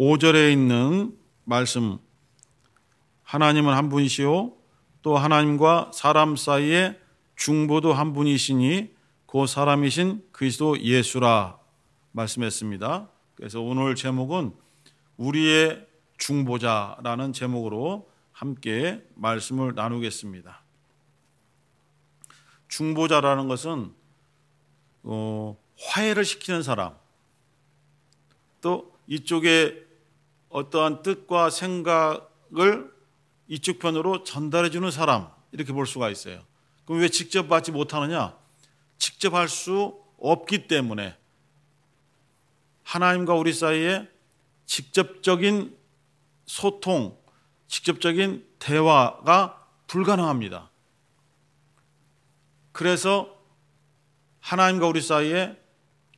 5절에 있는 말씀, 하나님은 한 분이시요 또 하나님과 사람 사이에 중보도 한 분이시니 그 사람이신 그리스도 예수라 말씀했습니다. 그래서 오늘 제목은 우리의 중보자라는 제목으로 함께 말씀을 나누겠습니다. 중보자라는 것은 화해를 시키는 사람, 또 이쪽에 어떠한 뜻과 생각을 이쪽 편으로 전달해 주는 사람, 이렇게 볼 수가 있어요. 그럼 왜 직접 받지 못하느냐? 직접 할 수 없기 때문에 하나님과 우리 사이에 직접적인 소통, 직접적인 대화가 불가능합니다. 그래서 하나님과 우리 사이에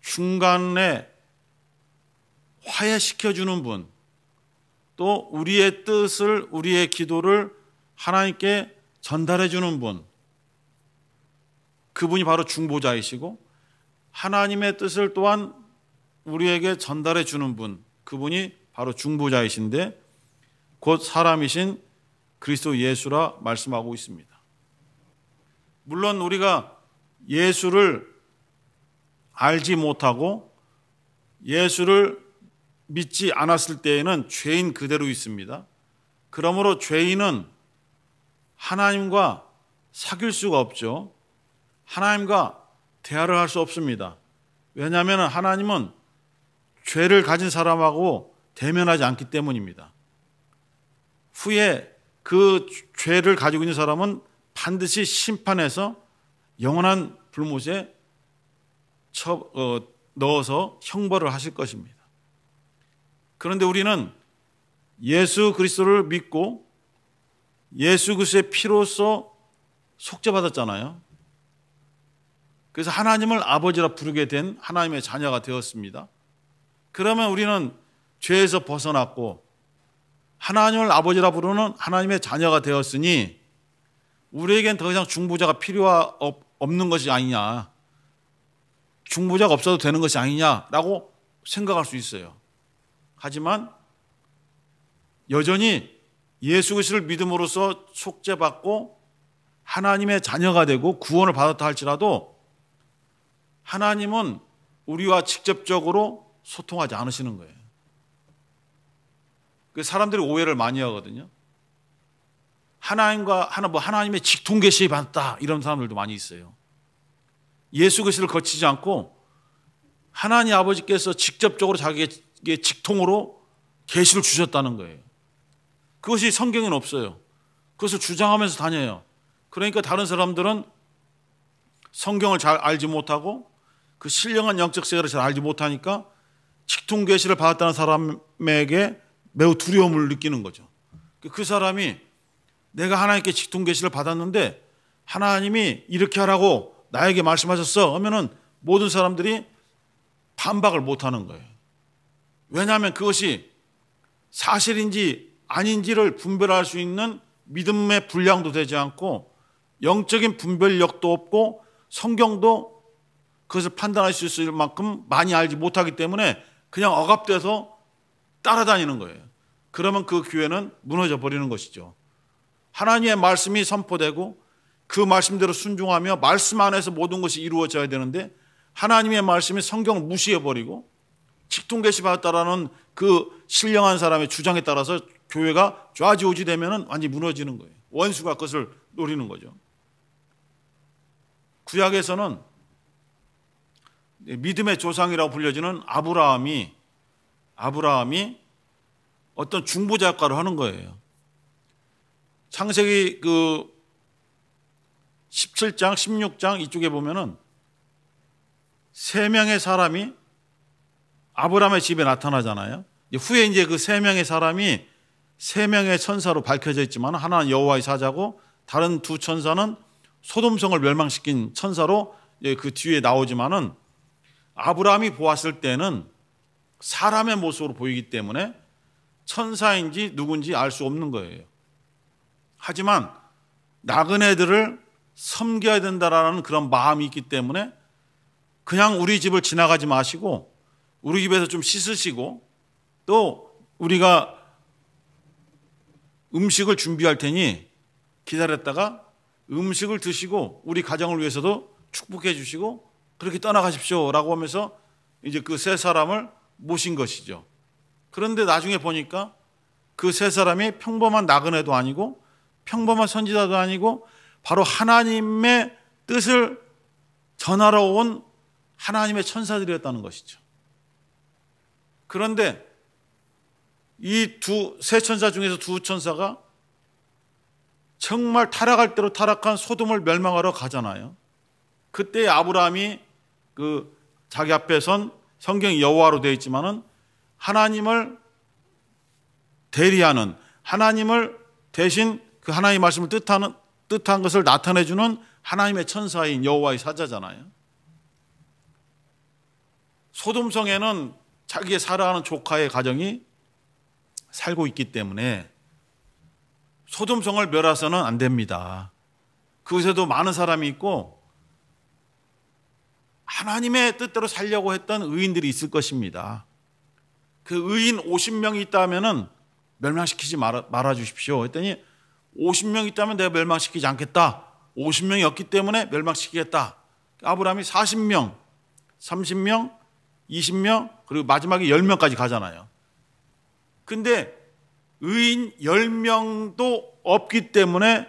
중간에 화해시켜주는 분, 또 우리의 뜻을, 우리의 기도를 하나님께 전달해주는 분, 그분이 바로 중보자이시고 하나님의 뜻을 또한 우리에게 전달해주는 분, 그분이 바로 중보자이신데 곧 사람이신 그리스도 예수라 말씀하고 있습니다. 물론 우리가 예수를 알지 못하고 예수를 믿지 않았을 때에는 죄인 그대로 있습니다. 그러므로 죄인은 하나님과 사귈 수가 없죠. 하나님과 대화를 할 수 없습니다. 왜냐하면 하나님은 죄를 가진 사람하고 대면하지 않기 때문입니다. 후에 그 죄를 가지고 있는 사람은 반드시 심판해서 영원한 불못에 넣어서 형벌을 하실 것입니다. 그런데 우리는 예수 그리스도를 믿고 예수 그리스도의 피로써 속죄받았잖아요. 그래서 하나님을 아버지라 부르게 된 하나님의 자녀가 되었습니다. 그러면 우리는 죄에서 벗어났고 하나님을 아버지라 부르는 하나님의 자녀가 되었으니 우리에겐 더 이상 중보자가 필요 없는 것이 아니냐, 중보자가 없어도 되는 것이 아니냐라고 생각할 수 있어요. 하지만 여전히 예수 그리스도를 믿음으로써 속죄받고 하나님의 자녀가 되고 구원을 받았다 할지라도 하나님은 우리와 직접적으로 소통하지 않으시는 거예요. 사람들이 오해를 많이 하거든요. 하나님의 직통 계시 받았다 이런 사람들도 많이 있어요. 예수 그리스도를 거치지 않고 하나님 아버지께서 직접적으로 자기의 직통으로 계시를 주셨다는 거예요. 그것이 성경에는 없어요. 그것을 주장하면서 다녀요. 그러니까 다른 사람들은 성경을 잘 알지 못하고 그 신령한 영적 세계를 잘 알지 못하니까 직통 계시를 받았다는 사람에게 매우 두려움을 느끼는 거죠. 그 사람이 내가 하나님께 직통 계시를 받았는데 하나님이 이렇게 하라고 나에게 말씀하셨어 하면은 모든 사람들이 반박을 못하는 거예요. 왜냐하면 그것이 사실인지 아닌지를 분별할 수 있는 믿음의 분량도 되지 않고 영적인 분별력도 없고 성경도 그것을 판단할 수 있을 만큼 많이 알지 못하기 때문에 그냥 억압돼서 따라다니는 거예요. 그러면 그 교회는 무너져 버리는 것이죠. 하나님의 말씀이 선포되고 그 말씀대로 순종하며 말씀 안에서 모든 것이 이루어져야 되는데 하나님의 말씀이 성경을 무시해버리고 직통 계시 받았다라는 그 신령한 사람의 주장에 따라서 교회가 좌지우지 되면 완전히 무너지는 거예요. 원수가 그것을 노리는 거죠. 구약에서는 믿음의 조상이라고 불려지는 아브라함이 어떤 중보자 역할을 하는 거예요. 창세기 17장, 16장 이쪽에 보면은 세 명의 사람이 아브라함의 집에 나타나잖아요. 후에 이제 그 세 명의 사람이 세 명의 천사로 밝혀져 있지만 하나는 여호와의 사자고 다른 두 천사는 소돔성을 멸망시킨 천사로 그 뒤에 나오지만은 아브라함이 보았을 때는 사람의 모습으로 보이기 때문에 천사인지 누군지 알 수 없는 거예요. 하지만 나그네들을 섬겨야 된다라는 그런 마음이 있기 때문에 그냥 우리 집을 지나가지 마시고 우리 집에서 좀 씻으시고 또 우리가 음식을 준비할 테니 기다렸다가 음식을 드시고 우리 가정을 위해서도 축복해 주시고 그렇게 떠나가십시오 라고 하면서 이제 그 세 사람을 모신 것이죠. 그런데 나중에 보니까 그 세 사람이 평범한 나그네도 아니고 평범한 선지자도 아니고 바로 하나님의 뜻을 전하러 온 하나님의 천사들이었다는 것이죠. 그런데 이 세 천사 중에서 두 천사가 정말 타락할 대로 타락한 소돔을 멸망하러 가잖아요. 그때 아브라함이 그 자기 앞에 선 성경이 여호와로 되어 있지만은 하나님을 대리하는, 하나님을 대신 그 하나님의 말씀을 뜻한 것을 나타내주는 하나님의 천사인 여호와의 사자잖아요. 소돔성에는 자기의 사랑하는 조카의 가정이 살고 있기 때문에 소돔성을 멸해서는 안 됩니다. 그곳에도 많은 사람이 있고 하나님의 뜻대로 살려고 했던 의인들이 있을 것입니다. 그 의인 50명이 있다면은 멸망시키지 말아 주십시오 했더니 50명 있다면 내가 멸망시키지 않겠다. 50명이 없기 때문에 멸망시키겠다. 아브라함이 40명, 30명, 20명 그리고 마지막에 10명까지 가잖아요. 근데 의인 10명도 없기 때문에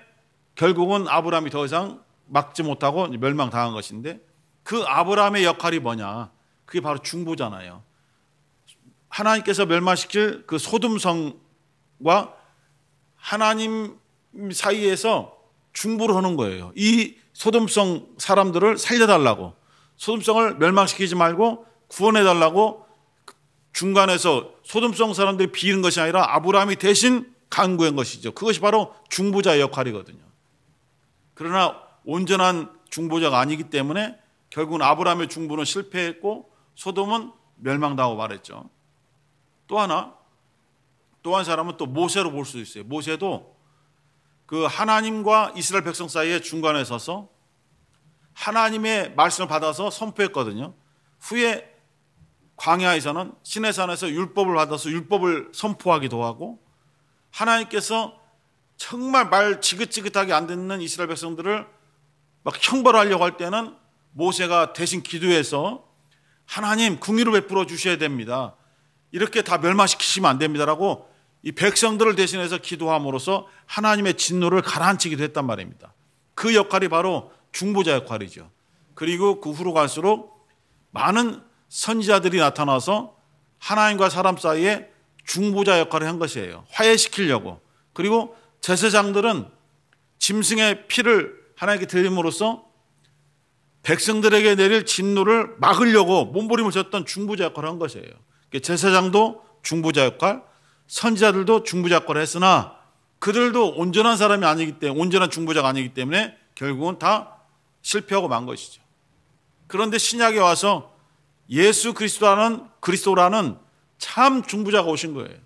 결국은 아브라함이 더 이상 막지 못하고 멸망당한 것인데 그 아브라함의 역할이 뭐냐? 그게 바로 중보잖아요. 하나님께서 멸망시킬 그 소돔성과 하나님 사이에서 중보를 하는 거예요. 이 소돔성 사람들을 살려달라고, 소돔성을 멸망시키지 말고 구원해달라고 중간에서 소돔성 사람들이 비는 것이 아니라 아브라함이 대신 간구한 것이죠. 그것이 바로 중보자의 역할이거든요. 그러나 온전한 중보자가 아니기 때문에 결국은 아브라함의 중보는 실패했고 소돔은 멸망당하고 말했죠. 또 한 사람은 또 모세로 볼 수 있어요. 모세도 그 하나님과 이스라엘 백성 사이에 중간에 서서 하나님의 말씀을 받아서 선포했거든요. 후에 광야에서는 시내산에서 율법을 받아서 율법을 선포하기도 하고 하나님께서 정말 말 지긋지긋하게 안 듣는 이스라엘 백성들을 막 형벌하려고 할 때는 모세가 대신 기도해서 하나님 긍휼을 베풀어 주셔야 됩니다. 이렇게 다 멸망시키시면 안 됩니다라고 이 백성들을 대신해서 기도함으로써 하나님의 진노를 가라앉히기도 했단 말입니다. 그 역할이 바로 중보자 역할이죠. 그리고 그 후로 갈수록 많은 선지자들이 나타나서 하나님과 사람 사이에 중보자 역할을 한 것이에요. 화해시키려고. 그리고 제사장들은 짐승의 피를 하나님께 드림으로써 백성들에게 내릴 진노를 막으려고 몸부림을 쳤던 중보자 역할을 한 것이에요. 제사장도 중보자 역할, 선지자들도 중보자 역할을 했으나 그들도 온전한 사람이 아니기 때문에, 온전한 중보자가 아니기 때문에 결국은 다 실패하고 만 것이죠. 그런데 신약에 와서 예수 그리스도라는 참 중보자가 오신 거예요.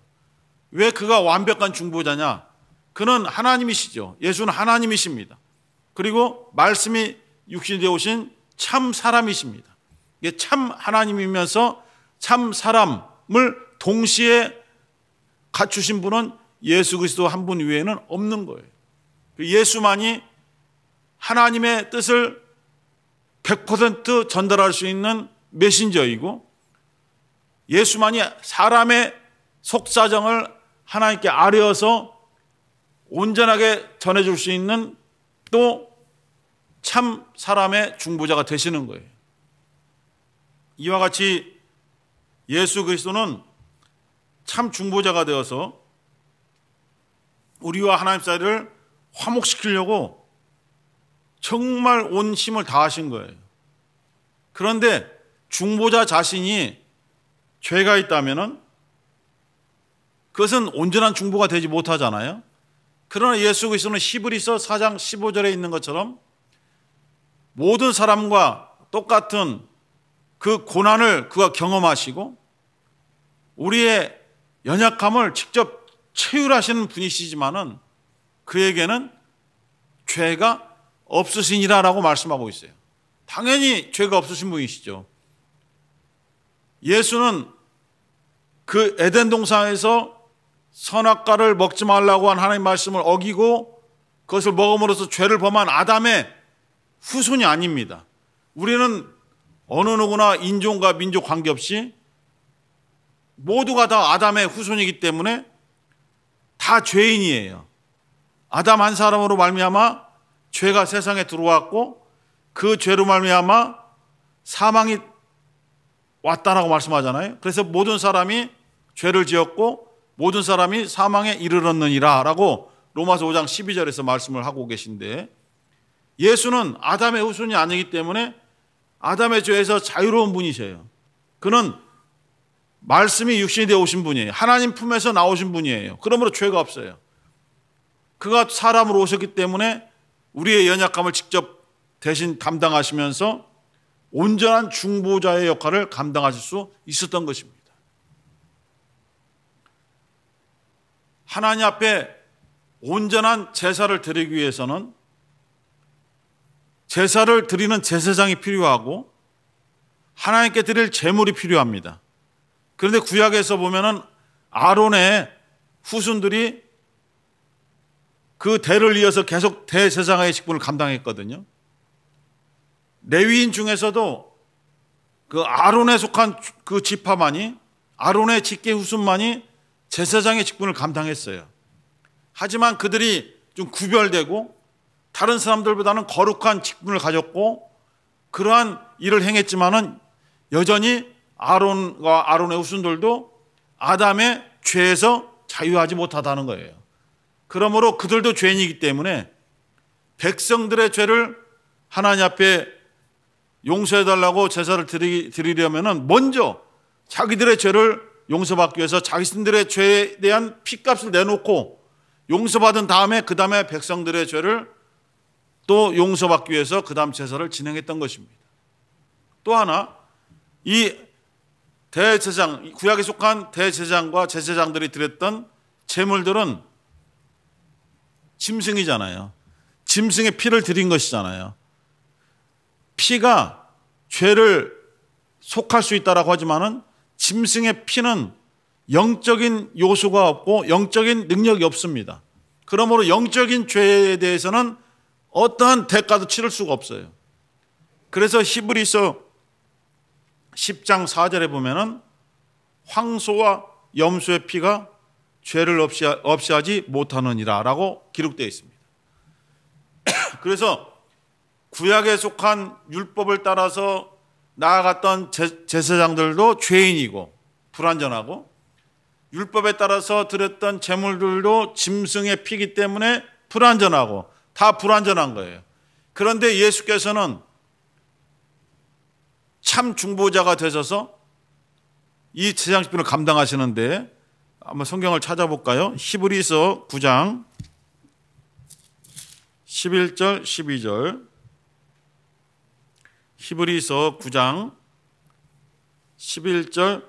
왜 그가 완벽한 중보자냐? 그는 하나님이시죠. 예수는 하나님이십니다. 그리고 말씀이 육신이 되어 오신 참 사람이십니다. 이게 참 하나님이면서 참 사람을 동시에 갖추신 분은 예수 그리스도 한 분 외에는 없는 거예요. 예수만이 하나님의 뜻을 100% 전달할 수 있는 메신저이고 예수만이 사람의 속사정을 하나님께 아뢰어서 온전하게 전해줄 수 있는 또 참 사람의 중보자가 되시는 거예요. 이와 같이 예수 그리스도는 참 중보자가 되어서 우리와 하나님 사이를 화목시키려고 정말 온 힘을 다하신 거예요. 그런데 중보자 자신이 죄가 있다면은 그것은 온전한 중보가 되지 못하잖아요. 그러나 예수 그리스도는 히브리서 4장 15절에 있는 것처럼 모든 사람과 똑같은 그 고난을 그가 경험하시고 우리의 연약함을 직접 체휼하시는 분이시지만은 그에게는 죄가 없으시니라라고 말씀하고 있어요. 당연히 죄가 없으신 분이시죠. 예수는 그 에덴 동산에서 선악과를 먹지 말라고 한 하나님의 말씀을 어기고 그것을 먹음으로써 죄를 범한 아담의 후손이 아닙니다. 우리는 어느 누구나 인종과 민족 관계없이 모두가 다 아담의 후손이기 때문에 다 죄인이에요. 아담 한 사람으로 말미암아 죄가 세상에 들어왔고 그 죄로 말미암아 사망이 왔다라고 말씀하잖아요. 그래서 모든 사람이 죄를 지었고 모든 사람이 사망에 이르렀느니라 라고 로마서 5장 12절에서 말씀을 하고 계신데, 예수는 아담의 후손이 아니기 때문에 아담의 죄에서 자유로운 분이세요. 그는 말씀이 육신이 되어 오신 분이에요. 하나님 품에서 나오신 분이에요. 그러므로 죄가 없어요. 그가 사람으로 오셨기 때문에 우리의 연약함을 직접 대신 감당하시면서 온전한 중보자의 역할을 감당하실 수 있었던 것입니다. 하나님 앞에 온전한 제사를 드리기 위해서는 제사를 드리는 제사장이 필요하고 하나님께 드릴 제물이 필요합니다. 그런데 구약에서 보면은 아론의 후손들이 그 대를 이어서 계속 대제사장의 직분을 감당했거든요. 레위인 중에서도 그 아론에 속한 그 지파만이, 아론의 직계 후손만이 제사장의 직분을 감당했어요. 하지만 그들이 좀 구별되고 다른 사람들보다는 거룩한 직분을 가졌고 그러한 일을 행했지만은 여전히 아론과 아론의 후손들도 아담의 죄에서 자유하지 못하다는 거예요. 그러므로 그들도 죄인이기 때문에 백성들의 죄를 하나님 앞에 용서해달라고 제사를 드리려면 먼저 자기들의 죄를 용서받기 위해서 자신들의 죄에 대한 피값을 내놓고 용서받은 다음에 그 다음에 백성들의 죄를 또 용서받기 위해서 그 다음 제사를 진행했던 것입니다. 또 하나, 이 대제사장, 구약에 속한 대제사장과 제사장들이 드렸던 제물들은 짐승이잖아요. 짐승의 피를 드린 것이잖아요. 피가 죄를 속할 수 있다라고 하지만은 짐승의 피는 영적인 요소가 없고 영적인 능력이 없습니다. 그러므로 영적인 죄에 대해서는 어떠한 대가도 치를 수가 없어요. 그래서 히브리서 10장 4절에 보면은 황소와 염소의 피가 죄를 없이 하지 못하느니라 라고 기록되어 있습니다. 그래서 구약에 속한 율법을 따라서 나아갔던 제사장들도 죄인이고 불완전하고, 율법에 따라서 드렸던 제물들도 짐승의 피기 때문에 불완전하고 다 불완전한 거예요. 그런데 예수께서는 참 중보자가 되셔서 이 제사장직분을 감당하시는데, 한번 성경을 찾아볼까요? 히브리서 9장 11절 12절. 히브리서 9장 11절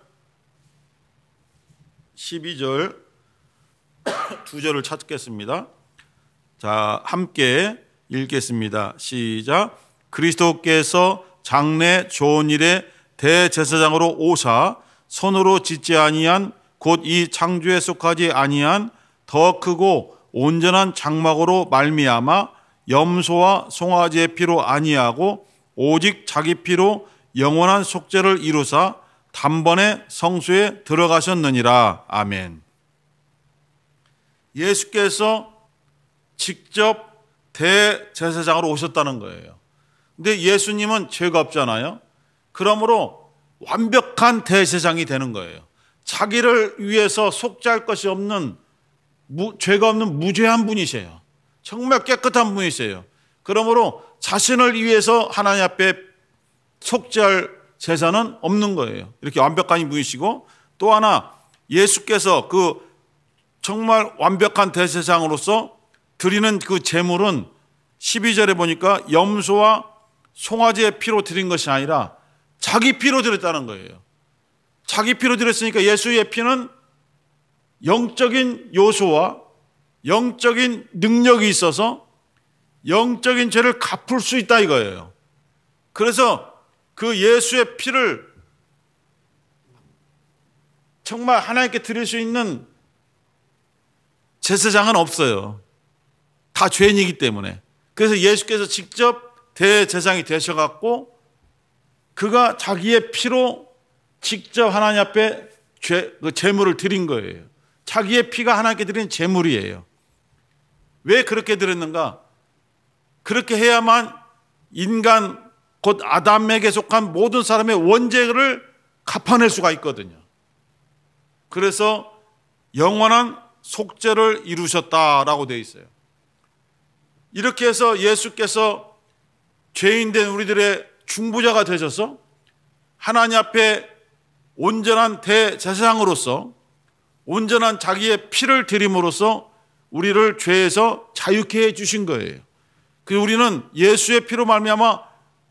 12절 두 절을 찾겠습니다. 자, 함께 읽겠습니다. 시작. 그리스도께서 장래 좋은 일에 대제사장으로 오사 손으로 짓지 아니한 곧 이 창조에 속하지 아니한 더 크고 온전한 장막으로 말미암아 염소와 송아지의 피로 아니하고 오직 자기 피로 영원한 속죄를 이루사 단번에 성소에 들어가셨느니라. 아멘. 예수께서 직접 대제사장으로 오셨다는 거예요. 근데 예수님은 죄가 없잖아요. 그러므로 완벽한 대제사장이 되는 거예요. 자기를 위해서 속죄할 것이 없는, 죄가 없는 무죄한 분이세요. 정말 깨끗한 분이세요. 그러므로 자신을 위해서 하나님 앞에 속죄할 제사는 없는 거예요. 이렇게 완벽한 분이시고, 또 하나 예수께서 그 정말 완벽한 대제사장으로서 드리는 그 제물은 12절에 보니까 염소와 송아지의 피로 드린 것이 아니라 자기 피로 드렸다는 거예요. 자기 피로 드렸으니까 예수의 피는 영적인 요소와 영적인 능력이 있어서 영적인 죄를 갚을 수 있다 이거예요. 그래서 그 예수의 피를 정말 하나님께 드릴 수 있는 제사장은 없어요. 다 죄인이기 때문에. 그래서 예수께서 직접 대제사장이 되셔갖고 그가 자기의 피로 직접 하나님 앞에 제물을 드린 거예요. 자기의 피가 하나님께 드린 제물이에요. 왜 그렇게 드렸는가? 그렇게 해야만 인간 곧 아담에게 속한 모든 사람의 원죄를 갚아낼 수가 있거든요. 그래서 영원한 속죄를 이루셨다라고 되어 있어요. 이렇게 해서 예수께서 죄인된 우리들의 중보자가 되셔서 하나님 앞에 온전한 대제사장으로서 온전한 자기의 피를 드림으로써 우리를 죄에서 자유케 해주신 거예요. 그래서 우리는 예수의 피로 말미암아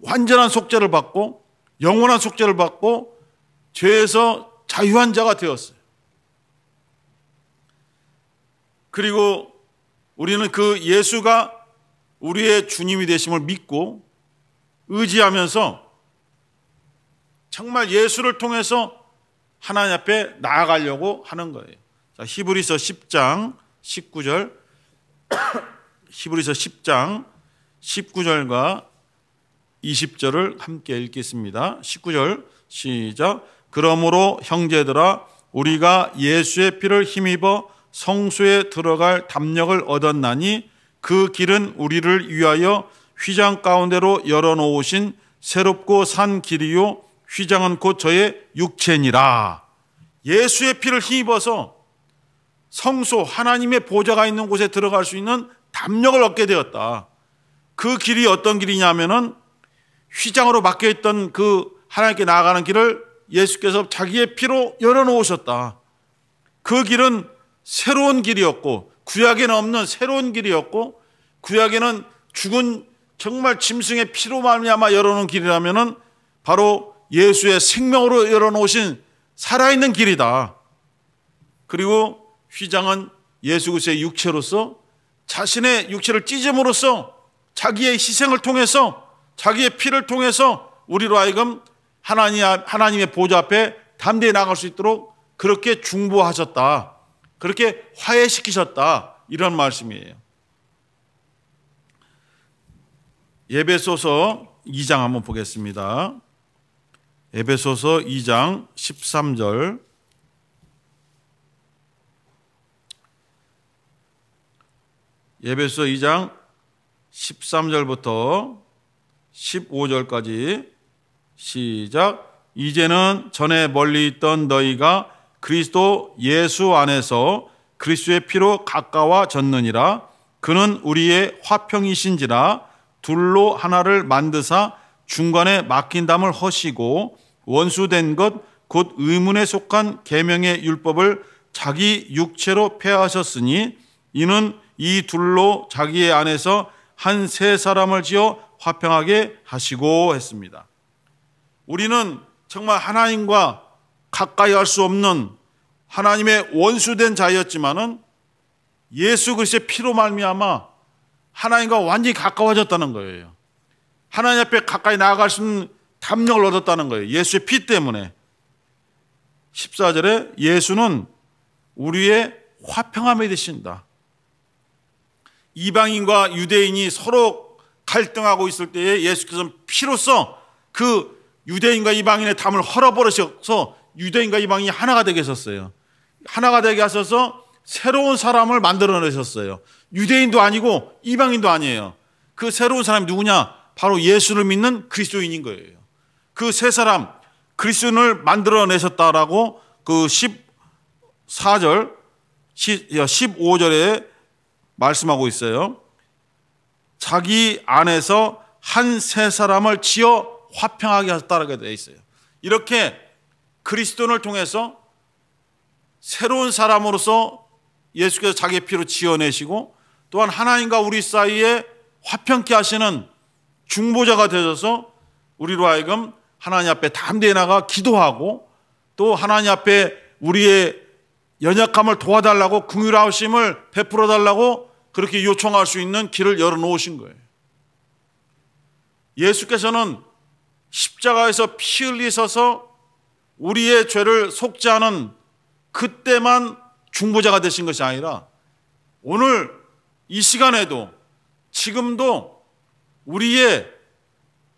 완전한 속죄를 받고 영원한 속죄를 받고 죄에서 자유한 자가 되었어요. 그리고 우리는 그 예수가 우리의 주님이 되심을 믿고 의지하면서 정말 예수를 통해서 하나님 앞에 나아가려고 하는 거예요. 자, 히브리서 10장 19절 히브리서 10장 19절과 20절을 함께 읽겠습니다. 19절 시작. 그러므로 형제들아 우리가 예수의 피를 힘입어 성소에 들어갈 담력을 얻었나니 그 길은 우리를 위하여 휘장 가운데로 열어놓으신 새롭고 산 길이요 휘장은 곧 저의 육체니라. 예수의 피를 힘입어서 성소 하나님의 보좌가 있는 곳에 들어갈 수 있는 담력을 얻게 되었다. 그 길이 어떤 길이냐면은 휘장으로 막혀있던 그 하나님께 나아가는 길을 예수께서 자기의 피로 열어놓으셨다. 그 길은 새로운 길이었고 구약에는 없는 새로운 길이었고 구약에는 죽은 정말 짐승의 피로 말미암아 열어놓은 길이라면은 바로 예수의 생명으로 열어놓으신 살아있는 길이다. 그리고 휘장은 예수 그리스도의 육체로서 자신의 육체를 찢음으로써 자기의 희생을 통해서 자기의 피를 통해서 우리로 하여금 하나님의 보좌 앞에 담대히 나갈 수 있도록 그렇게 중보하셨다. 그렇게 화해시키셨다. 이런 말씀이에요. 에베소서 2장 한번 보겠습니다. 에베소서 2장 13절 에베소서 2장 13절부터 15절까지 시작. 이제는 전에 멀리 있던 너희가 그리스도 예수 안에서 그리스도의 피로 가까워졌느니라. 그는 우리의 화평이신지라 둘로 하나를 만드사 중간에 막힌 담을 허시고 원수된 것 곧 의문에 속한 계명의 율법을 자기 육체로 폐하셨으니 이는 이 둘로 자기의 안에서 한 세 사람을 지어 화평하게 하시고 했습니다. 우리는 정말 하나님과 가까이 할 수 없는 하나님의 원수된 자였지만은 예수 그리스도의 피로 말미암아 하나님과 완전히 가까워졌다는 거예요. 하나님 앞에 가까이 나아갈 수 있는 담력을 얻었다는 거예요. 예수의 피 때문에. 14절에 예수는 우리의 화평함이 되신다. 이방인과 유대인이 서로 갈등하고 있을 때에 예수께서는 피로써 그 유대인과 이방인의 담을 헐어버리셔서 유대인과 이방인이 하나가 되게 하셨어요. 하나가 되게 하셔서 새로운 사람을 만들어내셨어요. 유대인도 아니고 이방인도 아니에요. 그 새로운 사람이 누구냐? 바로 예수를 믿는 그리스도인인 거예요. 그 세 사람 그리스도인을 만들어내셨다라고 그 14절 15절에 말씀하고 있어요. 자기 안에서 한 세 사람을 지어 화평하게 하셨다라고 되어 있어요. 이렇게 그리스도인을 통해서 새로운 사람으로서 예수께서 자기의 피로 지어내시고 또한 하나님과 우리 사이에 화평케 하시는 중보자가 되셔서 우리로 하여금 하나님 앞에 담대히 나가 기도하고 또 하나님 앞에 우리의 연약함을 도와달라고 긍휼하심을 베풀어 달라고 그렇게 요청할 수 있는 길을 열어놓으신 거예요. 예수께서는 십자가에서 피 흘리셔서 우리의 죄를 속죄하는 그때만 중보자가 되신 것이 아니라 오늘 이 시간에도 지금도 우리의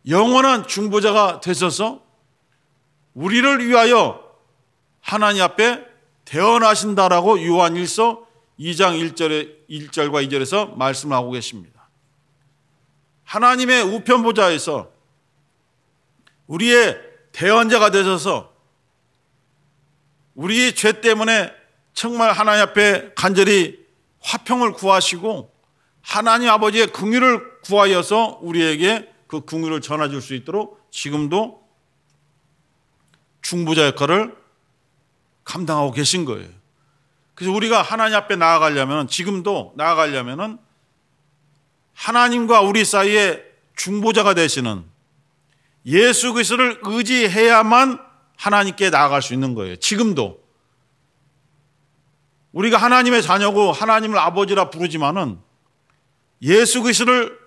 영원한 중보자가 되셔서 우리를 위하여 하나님 앞에 대언하신다라고 요한일서 2장 1절과 2절에서 말씀하고 계십니다. 하나님의 우편 보좌에서 우리의 대언자가 되셔서 우리 죄 때문에 정말 하나님 앞에 간절히 화평을 구하시고 하나님 아버지의 긍휼을 구하여서 우리에게 그 긍휼을 전해줄 수 있도록 지금도 중보자 역할을 감당하고 계신 거예요. 그래서 우리가 하나님 앞에 나아가려면, 지금도 나아가려면 하나님과 우리 사이에 중보자가 되시는 예수 그리스도를 의지해야만 하나님께 나아갈 수 있는 거예요. 지금도 우리가 하나님의 자녀고 하나님을 아버지라 부르지만은 예수 그리스도를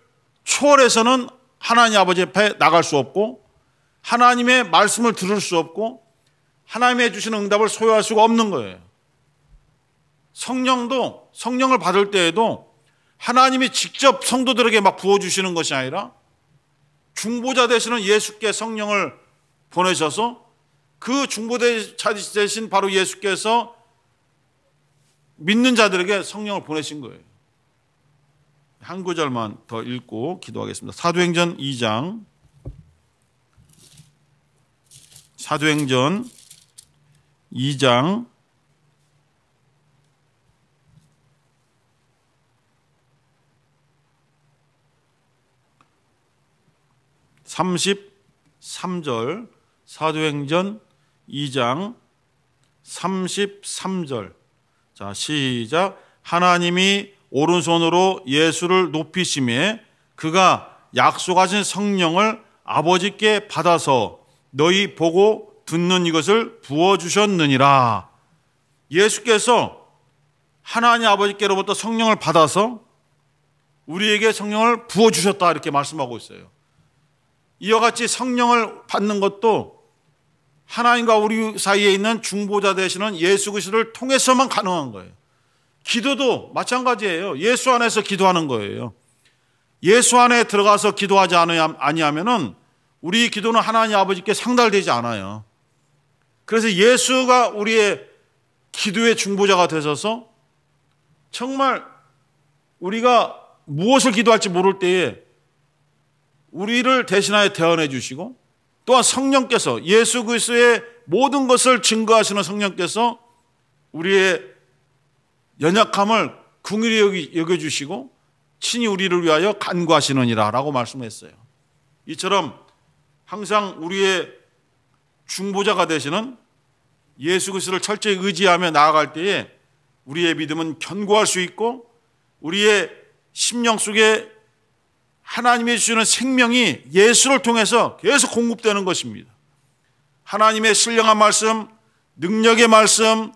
초월해서는 하나님 아버지 앞에 나갈 수 없고 하나님의 말씀을 들을 수 없고 하나님의 주시는 응답을 소유할 수가 없는 거예요. 성령도 성령을 받을 때에도 하나님이 직접 성도들에게 막 부어주시는 것이 아니라 중보자 되시는 예수께 성령을 보내셔서 그 중보자 되신 바로 예수께서 믿는 자들에게 성령을 보내신 거예요. 한 구절만 더 읽고 기도하겠습니다. 사도행전 2장, 사도행전 2장 33절, 사도행전 2장 33절. 자, 시작. 하나님이 오른손으로 예수를 높이심에 그가 약속하신 성령을 아버지께 받아서 너희 보고 듣는 이것을 부어주셨느니라. 예수께서 하나님 아버지께로부터 성령을 받아서 우리에게 성령을 부어주셨다 이렇게 말씀하고 있어요. 이와 같이 성령을 받는 것도 하나님과 우리 사이에 있는 중보자 되시는 예수 그리스도를 통해서만 가능한 거예요. 기도도 마찬가지예요. 예수 안에서 기도하는 거예요. 예수 안에 들어가서 기도하지 아니하면은 우리 기도는 하나님 아버지께 상달되지 않아요. 그래서 예수가 우리의 기도의 중보자가 되셔서 정말 우리가 무엇을 기도할지 모를 때에 우리를 대신하여 대언해 주시고 또한 성령께서 예수 그리스도의 모든 것을 증거하시는 성령께서 우리의 연약함을 긍휼히 여겨주시고 친히 우리를 위하여 간구하시느니라 라고 말씀했어요. 이처럼 항상 우리의 중보자가 되시는 예수 그리스도를 철저히 의지하며 나아갈 때에 우리의 믿음은 견고할 수 있고 우리의 심령 속에 하나님이 주시는 생명이 예수를 통해서 계속 공급되는 것입니다. 하나님의 신령한 말씀, 능력의 말씀,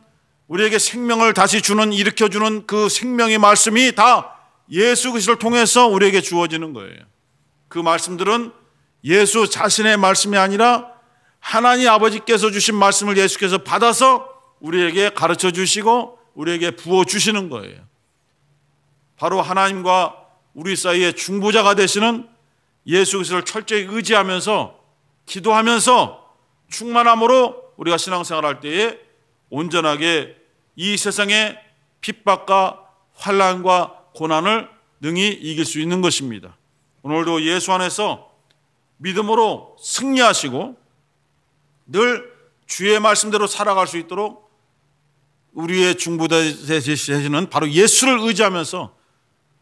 우리에게 생명을 다시 주는, 일으켜주는 그 생명의 말씀이 다 예수 그리스도를 통해서 우리에게 주어지는 거예요. 그 말씀들은 예수 자신의 말씀이 아니라 하나님 아버지께서 주신 말씀을 예수께서 받아서 우리에게 가르쳐 주시고 우리에게 부어주시는 거예요. 바로 하나님과 우리 사이에 중보자가 되시는 예수 그리스도를 철저히 의지하면서 기도하면서 충만함으로 우리가 신앙생활할 때에 온전하게 이 세상의 핍박과 환난과 고난을 능히 이길 수 있는 것입니다. 오늘도 예수 안에서 믿음으로 승리하시고 늘 주의 말씀대로 살아갈 수 있도록 우리의 중보자 되시는 바로 예수를 의지하면서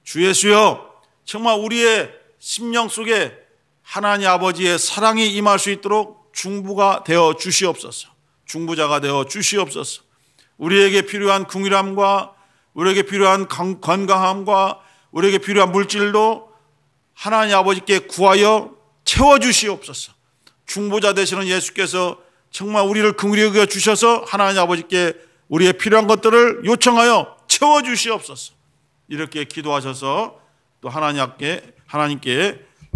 주 예수여 정말 우리의 심령 속에 하나님 아버지의 사랑이 임할 수 있도록 중보가 되어 주시옵소서. 중보자가 되어 주시옵소서. 우리에게 필요한 긍휼함과 우리에게 필요한 건강함과 우리에게 필요한 물질도 하나님 아버지께 구하여 채워주시옵소서. 중보자 되시는 예수께서 정말 우리를 긍휼히 여겨 주셔서 하나님 아버지께 우리의 필요한 것들을 요청하여 채워주시옵소서. 이렇게 기도하셔서 또 하나님께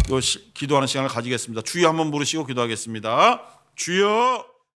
또 기도하는 시간을 가지겠습니다. 주여 한번 부르시고 기도하겠습니다. 주여.